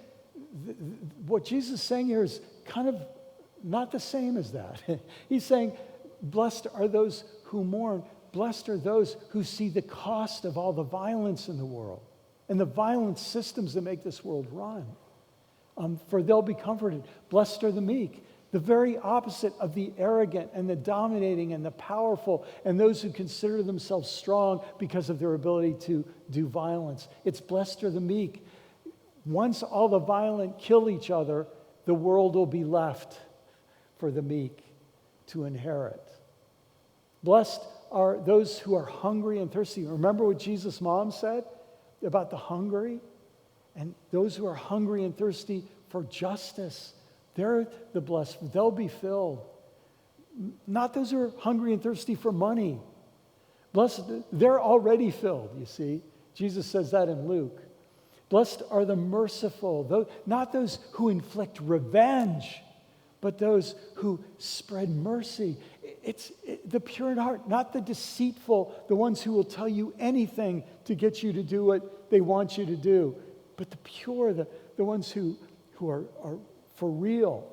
what Jesus is saying here is kind of not the same as that. He's saying, blessed are those who mourn. Blessed are those who see the cost of all the violence in the world and the violent systems that make this world run. For they'll be comforted. Blessed are the meek, the very opposite of the arrogant and the dominating and the powerful and those who consider themselves strong because of their ability to do violence. It's blessed are the meek. Once all the violent kill each other, the world will be left for the meek to inherit. Blessed are those who are hungry and thirsty. Remember what Jesus' mom said about the hungry? And those who are hungry and thirsty for justice, they're the blessed. They'll be filled. Not those who are hungry and thirsty for money. Blessed, they're already filled, you see. Jesus says that in Luke. Blessed are the merciful, not those who inflict revenge, but those who spread mercy. It's the pure in heart, not the deceitful, the ones who will tell you anything to get you to do what they want you to do. But the pure, the ones who are for real.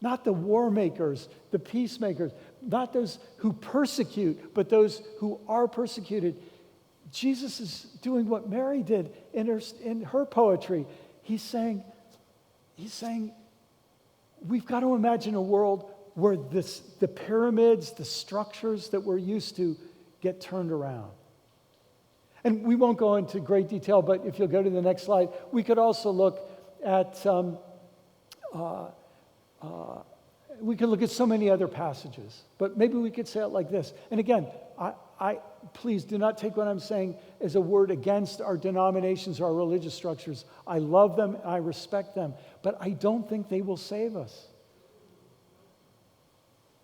Not the war makers, the peacemakers, not those who persecute, but those who are persecuted. Jesus is doing what Mary did in her poetry. He's saying, we've got to imagine a world where the pyramids, the structures that we're used to get turned around. And we won't go into great detail, but if you'll go to the next slide, we could also look at so many other passages. But maybe we could say it like this. And again, I please do not take what I'm saying as a word against our denominations or our religious structures. I love them, I respect them, but I don't think they will save us.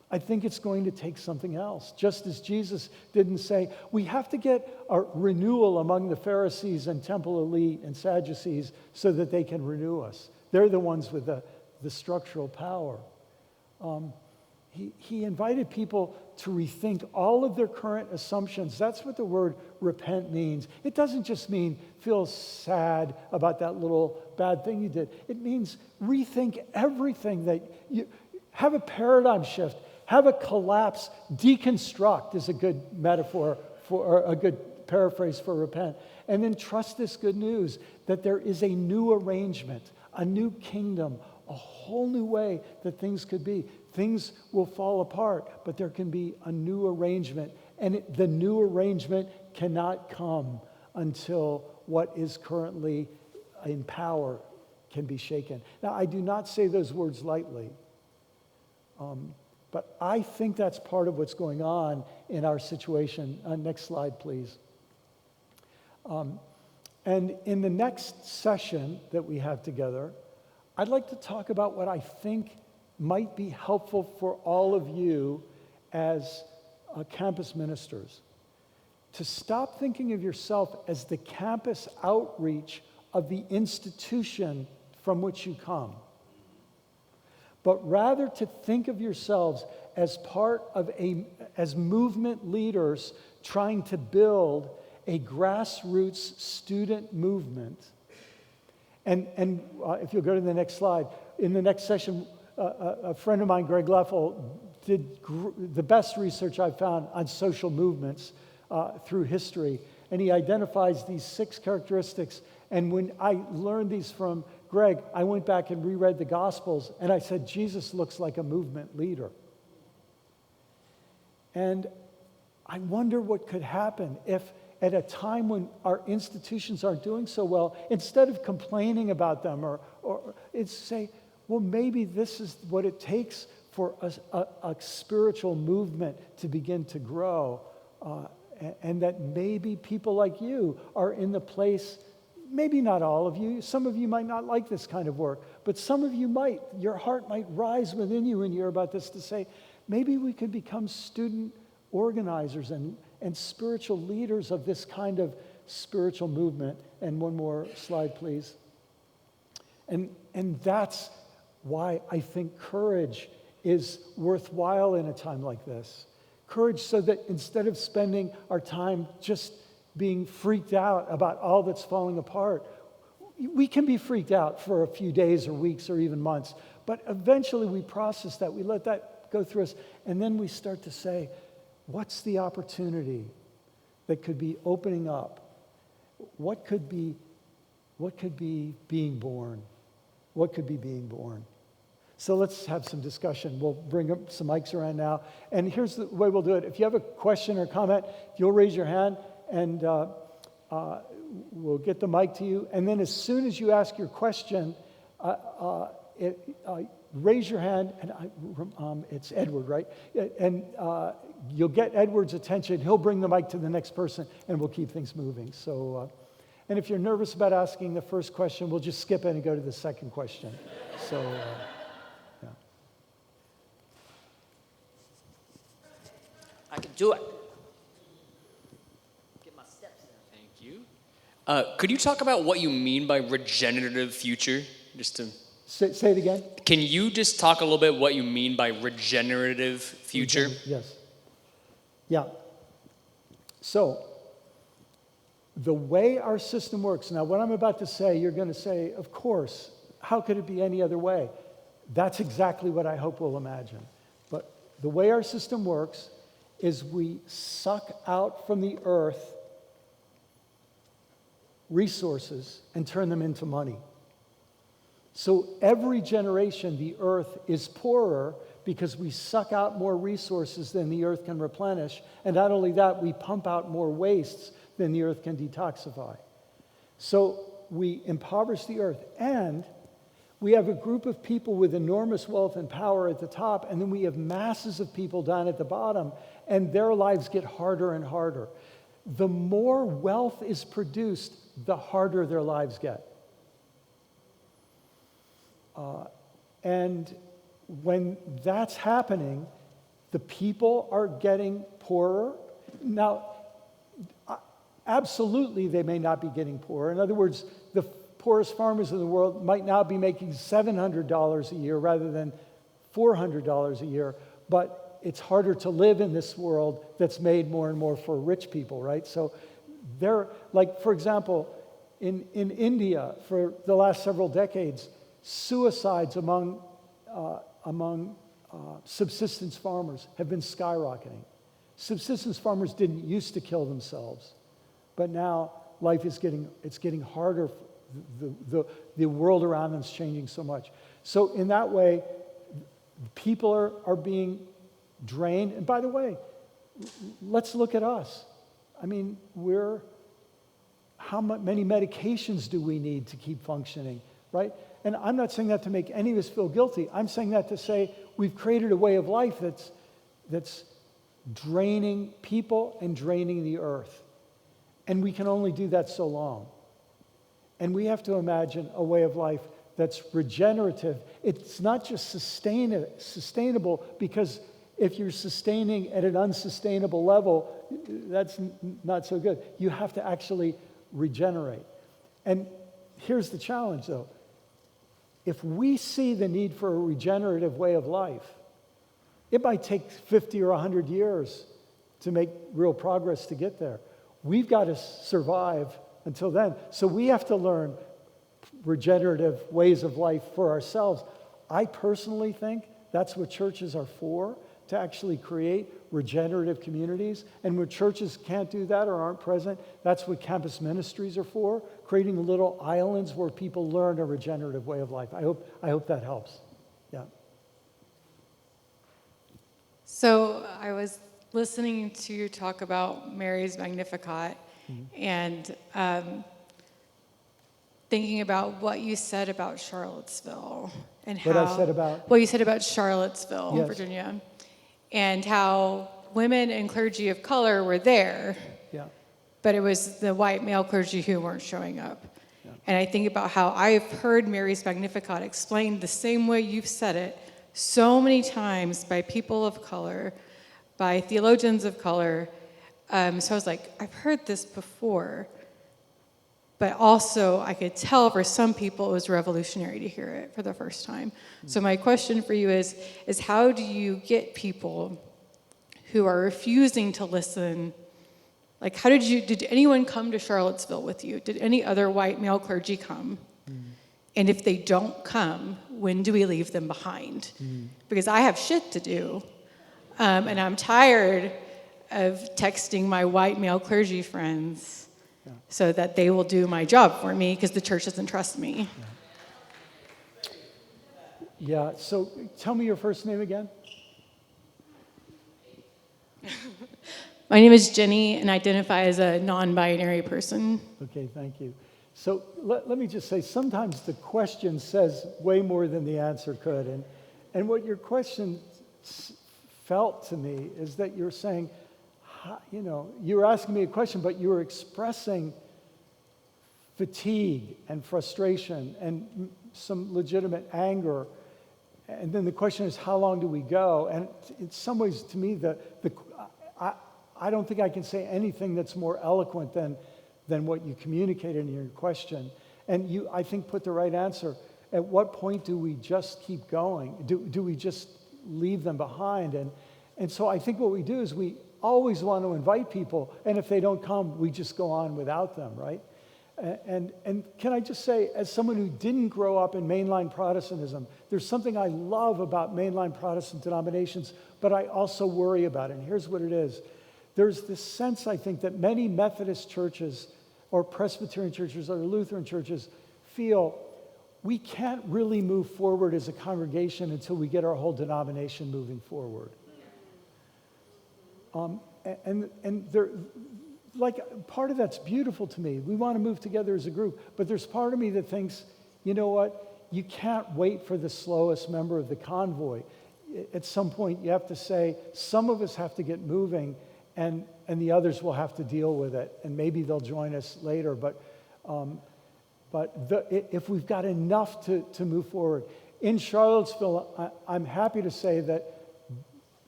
I think it's going to take something else. Just as Jesus didn't say, we have to get a renewal among the Pharisees and temple elite and Sadducees so that they can renew us. They're the ones with the structural power. He invited people to rethink all of their current assumptions. That's what the word repent means. It doesn't just mean feel sad about that little bad thing you did. It means rethink everything that you have a paradigm shift. Have a collapse. Deconstruct is a good metaphor or a good paraphrase for repent. And then trust this good news that there is a new arrangement, a new kingdom, a whole new way that things could be. Things will fall apart, but there can be a new arrangement. And the new arrangement cannot come until what is currently in power can be shaken. Now, I do not say those words lightly. But I think that's part of what's going on in our situation. Next slide, please. And in the next session that we have together, I'd like to talk about what I think might be helpful for all of you as campus ministers. To stop thinking of yourself as the campus outreach of the institution from which you come, but rather to think of yourselves as part of as movement leaders trying to build a grassroots student movement. And if you'll go to the next slide, in the next session, a friend of mine, Greg Leffel, did the best research I've found on social movements through history. And he identifies these 6 characteristics. And when I learned these from Greg, I went back and reread the Gospels, and I said, Jesus looks like a movement leader. And I wonder what could happen if at a time when our institutions aren't doing so well, instead of complaining about them or it's say, well, maybe this is what it takes for a spiritual movement to begin to grow, and that maybe people like you are in the place, maybe not all of you, some of you might not like this kind of work, but some of you might, your heart might rise within you when you hear about this to say, maybe we could become student organizers and spiritual leaders of this kind of spiritual movement. And one more slide, please. And that's why I think courage is worthwhile in a time like this. Courage so that instead of spending our time just being freaked out about all that's falling apart, we can be freaked out for a few days or weeks or even months, but eventually we process that, we let that go through us, and then we start to say, what's the opportunity that could be opening up? What could be being born? What could be being born? So let's have some discussion. We'll bring up some mics around now. And here's the way we'll do it. If you have a question or comment, you'll raise your hand, and we'll get the mic to you. And then as soon as you ask your question, raise your hand, and it's Edward, right? And you'll get Edward's attention. He'll bring the mic to the next person, and we'll keep things moving. So, and if you're nervous about asking the first question, we'll just skip it and go to the second question. So, yeah. I can do it. Get my steps in. Thank you. Could you talk about what you mean by regenerative future? Just to Say it again. Can you just talk a little bit what you mean by regenerative future? Yes. Yeah. So, the way our system works, now what I'm about to say, you're going to say, of course, how could it be any other way? That's exactly what I hope we'll imagine. But the way our system works is we suck out from the earth resources and turn them into money. So every generation, the earth is poorer because we suck out more resources than the earth can replenish. And not only that, we pump out more wastes than the earth can detoxify. So we impoverish the earth. And we have a group of people with enormous wealth and power at the top, and then we have masses of people down at the bottom, and their lives get harder and harder. The more wealth is produced, the harder their lives get. And when that's happening, the people are getting poorer. Now, absolutely, they may not be getting poorer. In other words, the poorest farmers in the world might now be making $700 a year rather than $400 a year, but it's harder to live in this world that's made more and more for rich people, right? So they're, like, for example, in India, for the last several decades, suicides among subsistence farmers have been skyrocketing. Subsistence farmers didn't used to kill themselves, but now life is getting harder. The world around them is changing so much. So in that way, people are being drained. And by the way, let's look at us. I mean, how many medications do we need to keep functioning, right? And I'm not saying that to make any of us feel guilty. I'm saying that to say we've created a way of life that's draining people and draining the earth. And we can only do that so long. And we have to imagine a way of life that's regenerative. It's not just sustainable, because if you're sustaining at an unsustainable level, that's not so good. You have to actually regenerate. And here's the challenge, though. If we see the need for a regenerative way of life, it might take 50 or 100 years to make real progress to get there. We've got to survive until then. So we have to learn regenerative ways of life for ourselves. I personally think that's what churches are for, to actually create regenerative communities. And when churches can't do that or aren't present, that's what campus ministries are for, creating little islands where people learn a regenerative way of life. I hope that helps. Yeah. So I was listening to you talk about Mary's Magnificat, and thinking about what you said about Charlottesville and how What I said about? what you said about Charlottesville, Yes. Virginia, and how women and clergy of color were there, Yeah. but it was the white male clergy who weren't showing up. And I think about how I've heard Mary's Magnificat explained the same way you've said it so many times by people of color, by theologians of color. So I was like, I've heard this before, but also I could tell for some people it was revolutionary to hear it for the first time. So my question for you is how do you get people who are refusing to listen? Like, did anyone come to Charlottesville with you? Did any other white male clergy come? And if they don't come, when do we leave them behind? Because I have shit to do. And I'm tired of texting my white male clergy friends so that they will do my job for me because the church doesn't trust me. Yeah, so tell me your first name again. My name is Jenny, and I identify as a non-binary person. Okay, thank you. So let me just say, sometimes the question says way more than the answer could. And what your question felt to me is that you're saying, you were asking me a question, but you were expressing fatigue and frustration and some legitimate anger. And then the question is, how long do we go? And in some ways, to me, I don't think I can say anything that's more eloquent than what you communicated in your question. And you, I think, put the right answer. At what point do we just keep going? Do we just leave them behind? And so I think what we do is we always want to invite people, and if they don't come, we just go on without them, right? And can I just say, as someone who didn't grow up in mainline Protestantism, there's something I love about mainline Protestant denominations, but I also worry about it. And here's what it is. There's this sense, I think, that many Methodist churches or Presbyterian churches or Lutheran churches feel we can't really move forward as a congregation until we get our whole denomination moving forward. And they're, like, part of that's beautiful to me. We want to move together as a group, but there's part of me that thinks, you know what? You can't wait for the slowest member of the convoy. At some point, you have to say, some of us have to get moving, and the others will have to deal with it, and maybe they'll join us later. But if we've got enough to move forward. In Charlottesville, I'm happy to say that,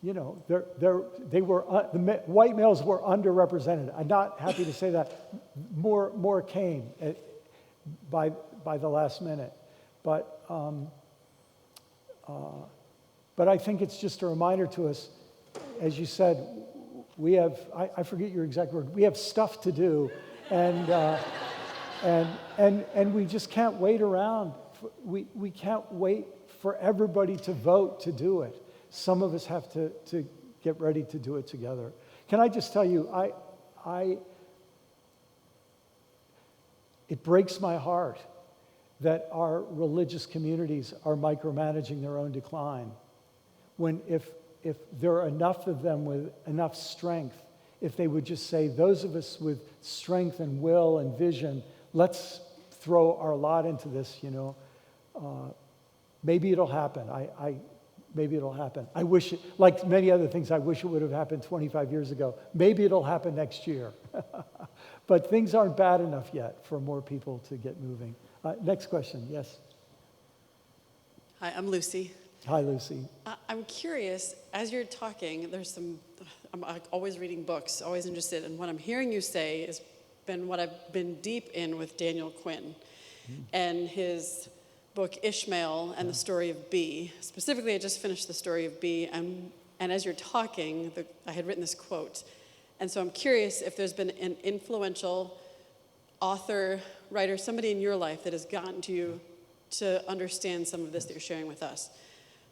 the white males were underrepresented. I'm not happy to say that. More came by the last minute. But I think it's just a reminder to us, as you said, we have, I forget your exact word, we have stuff to do, and we just can't wait around. We can't wait for everybody to vote to do it. Some of us have to get ready to do it together. Can I just tell you, it breaks my heart that our religious communities are micromanaging their own decline. When if there are enough of them with enough strength, if they would just say, those of us with strength and will and vision, let's throw our lot into this, maybe it'll happen. Maybe it'll happen. I wish, like many other things, I wish it would have happened 25 years ago. Maybe it'll happen next year. But things aren't bad enough yet for more people to get moving. Next question, yes. Hi, I'm Lucy. Hi, Lucy. I'm curious, as you're talking, I'm always reading books, always interested, and what I'm hearing you say has been what I've been deep in with Daniel Quinn and his book Ishmael and the story of B. Specifically, I just finished the story of B, and as you're talking, I had written this quote. And so I'm curious if there's been an influential author, writer, somebody in your life that has gotten to you to understand some of this that you're sharing with us.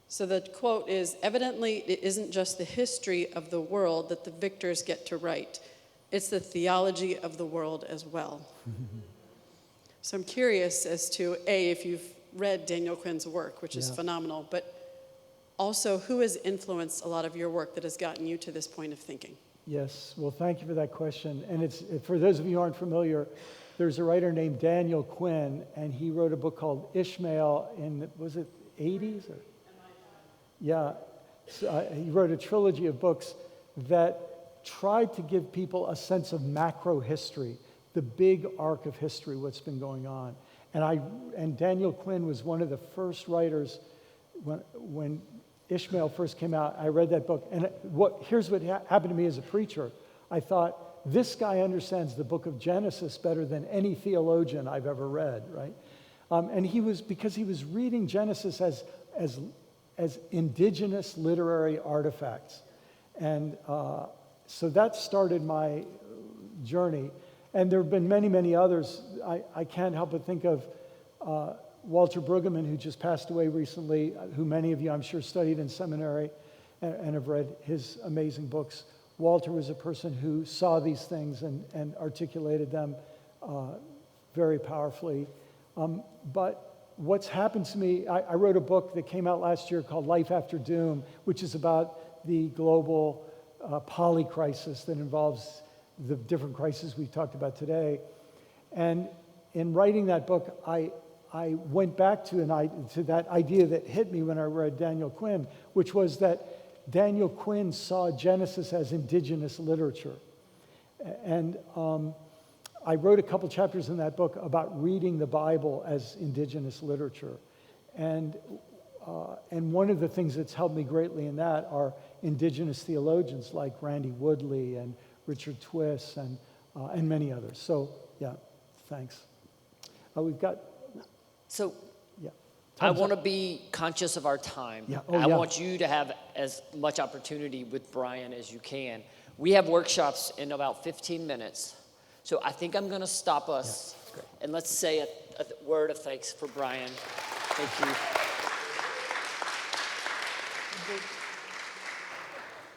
So the quote is, "Evidently, it isn't just the history of the world that the victors get to write. It's the theology of the world as well." So I'm curious as to, A, if you've read Daniel Quinn's work, which is phenomenal, but also who has influenced a lot of your work that has gotten you to this point of thinking? Yes, well, thank you for that question. And it's for those of you who aren't familiar, there's a writer named Daniel Quinn, and he wrote a book called Ishmael in, was it 80s? Or? Yeah, so, he wrote a trilogy of books that tried to give people a sense of macro history, the big arc of history, what's been going on. And Daniel Quinn was one of the first writers when Ishmael first came out. I read that book, and here's what happened to me as a preacher. I thought, this guy understands the book of Genesis better than any theologian I've ever read, right? And because he was reading Genesis as indigenous literary artifacts. And so that started my journey. And there have been many, many others. I can't help but think of Walter Brueggemann, who just passed away recently, who many of you, I'm sure, studied in seminary and have read his amazing books. Walter was a person who saw these things and articulated them very powerfully. But what's happened to me, I wrote a book that came out last year called Life After Doom, which is about the global polycrisis that involves the different crises we talked about today. And in writing that book, I went back to that idea that hit me when I read Daniel Quinn, which was that Daniel Quinn saw Genesis as indigenous literature. And I wrote a couple chapters in that book about reading the Bible as indigenous literature. And one of the things that's helped me greatly in that are indigenous theologians like Randy Woodley and Richard Twiss and many others. So, yeah, thanks. We've got... So yeah. I want to be conscious of our time. Yeah. I want you to have as much opportunity with Brian as you can. We have workshops in about 15 minutes. So I think I'm going to stop us. Yeah, and let's say a word of thanks for Brian. Thank you.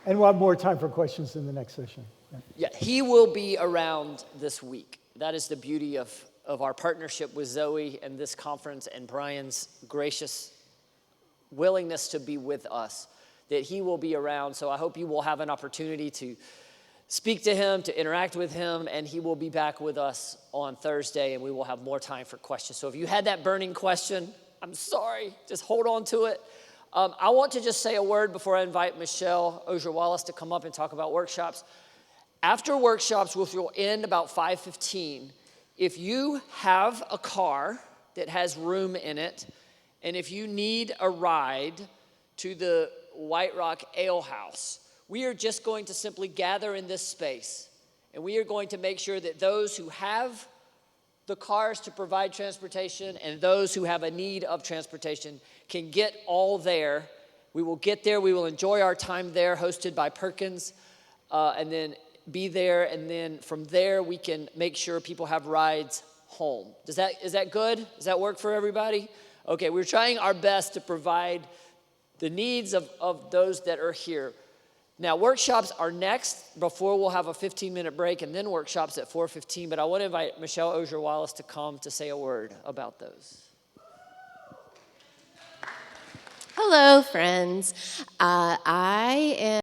And we'll have more time for questions in the next session. Yeah, he will be around this week. That is the beauty of our partnership with Zoe and this conference and Brian's gracious willingness to be with us, that he will be around. So I hope you will have an opportunity to speak to him, to interact with him, and he will be back with us on Thursday, and we will have more time for questions. So if you had that burning question, I'm sorry, just hold on to it. I want to just say a word before I invite Michelle Ozier-Wallace to come up and talk about workshops. After workshops, which will end about 5:15, if you have a car that has room in it, and if you need a ride to the White Rock Ale House, we are just going to simply gather in this space, and we are going to make sure that those who have the cars to provide transportation and those who have a need of transportation can get all there. We will get there. We will enjoy our time there, hosted by Perkins, and then be there, and then from there we can make sure people have rides home. Is that good? Does that work for everybody? Okay, we're trying our best to provide the needs of those that are here. Now, workshops are next, before we'll have a 15-minute break, and then workshops at 4:15, but I want to invite Michelle Ozier-Wallace to come to say a word about those. Hello, friends. I am